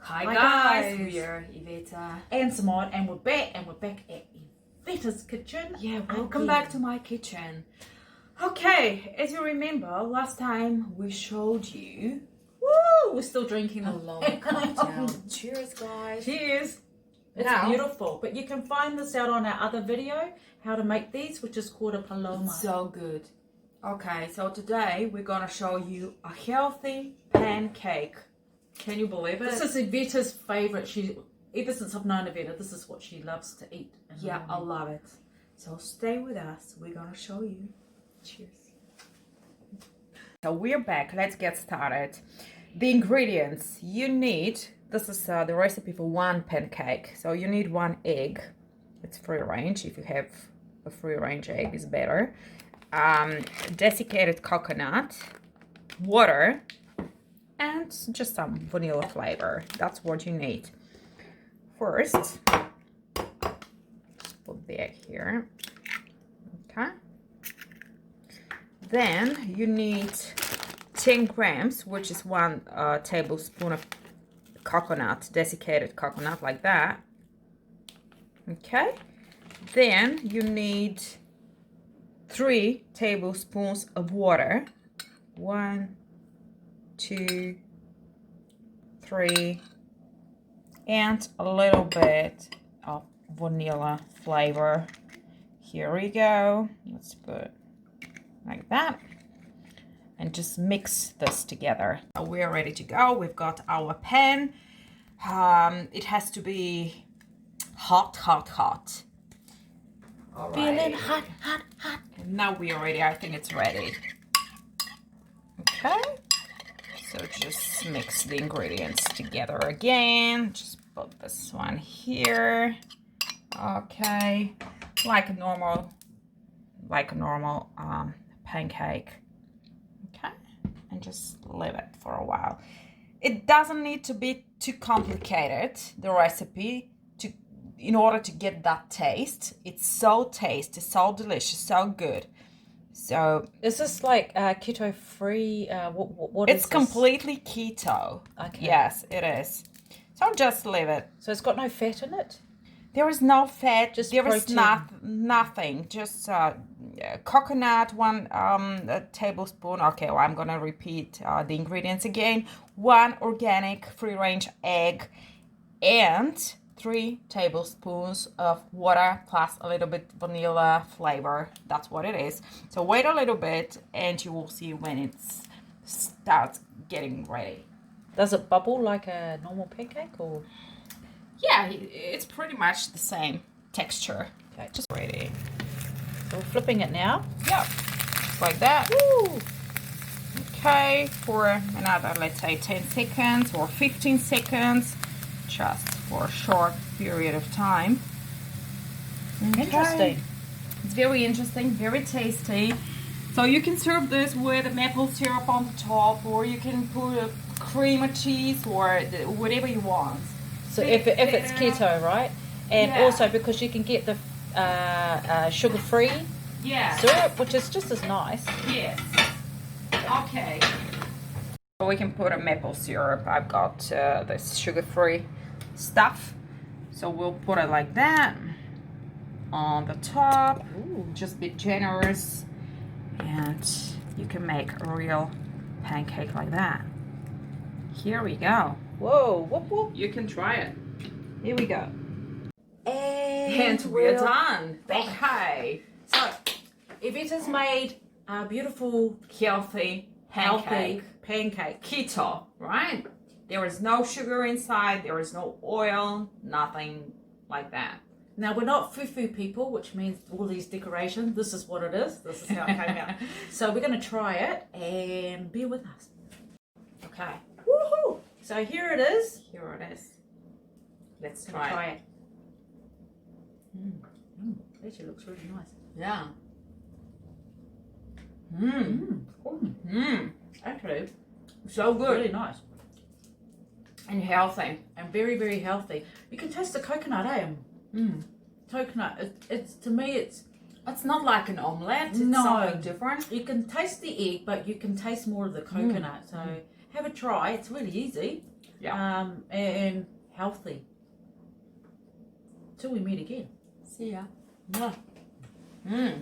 Hi guys, we're Iveta and Simone, and we're back at Iveta's kitchen. Yeah, welcome back to my kitchen. Okay, as you remember, last time we showed you, We're still drinking a long cocktail. Cheers, guys. Cheers. It's Now, beautiful, but you can find this out on our other video, how to make these, which is called a paloma. So good. Okay, so today we're gonna show you a healthy pancake. Can you believe it? This is Iveta's favorite. Ever since I've known Iveta, this is what she loves to eat. Yeah, I love it. So stay with us. We're gonna show you. Cheers. So we're back. Let's get started. The ingredients you need. This is the recipe for one pancake. So you need 1 egg. It's free range. If you have a free range egg, is better. Desiccated coconut, water, and just some vanilla flavor. That's what you need. First, just put the egg here. Okay. Then you need 10 grams, which is 1 tablespoon of coconut, desiccated coconut, like that. Okay. Then you need 3 tablespoons of water. 1, 2, 3, and a little bit of vanilla flavor. Here we go. Let's put like that and just mix this together. So we're ready to go. We've got our pan. It has to be hot. All right. Feeling hot. And now we're ready. I think it's ready. Okay. So just mix the ingredients together again. Just put this one here. Okay. Like a normal pancake. Okay. And just leave it for a while. It doesn't need to be too complicated, the recipe, in order to get that taste. It's so tasty, so delicious, so good. So Is this like keto free? What is it's this? completely keto. Okay. Yes, it is. So just leave it. So it's got no fat in it? There is no fat. Just there is protein. nothing. Just coconut, 1 tablespoon. Okay, well, I'm gonna repeat the ingredients again. 1 organic free-range egg and 3 tablespoons of water plus a little bit vanilla flavor. That's what it is. So wait a little bit and you will see when it starts getting ready. Does it bubble like a normal pancake or? Yeah, it's pretty much the same texture. Okay. Just ready. So we're flipping it now. Yep, just like that. Woo! Okay, for another, let's say 10 seconds or 15 seconds, just for a short period of time. Okay. Interesting. It's very interesting, very tasty. So you can serve this with maple syrup on the top, or you can put a cream or cheese or whatever you want. So if it's keto, right? And Yeah. also because you can get the sugar-free Yeah. syrup, which is just as nice. Yes. Okay. So we can put a maple syrup. I've got this sugar-free stuff. So we'll put it like that on the top. Ooh. Just be generous. And you can make a real pancake like that. Here we go. Whoa, whoop, whoop. You can try it. Here we go. And we're done. Okay. So, Iveta's made a beautiful, Healthy pancake. keto, right? There is no sugar inside, there is no oil, nothing like that. Now, we're not foo-foo people, which means all these decorations, this is what it is. This is how it came out. So we're going to try it and bear with us. Okay, Woohoo! So here it is. here it is. Let's Gonna try it. it. Actually looks really nice. Yeah. Actually, So good really nice. and healthy. And very, very healthy. You can taste the coconut, eh? Coconut. It's to me, it's It's not like an omelette. It's No. something different. you can taste the egg, but you can taste more of the coconut. So have a try. It's really easy. Yeah. And healthy. Till we meet again. See ya. Mwah. Mm.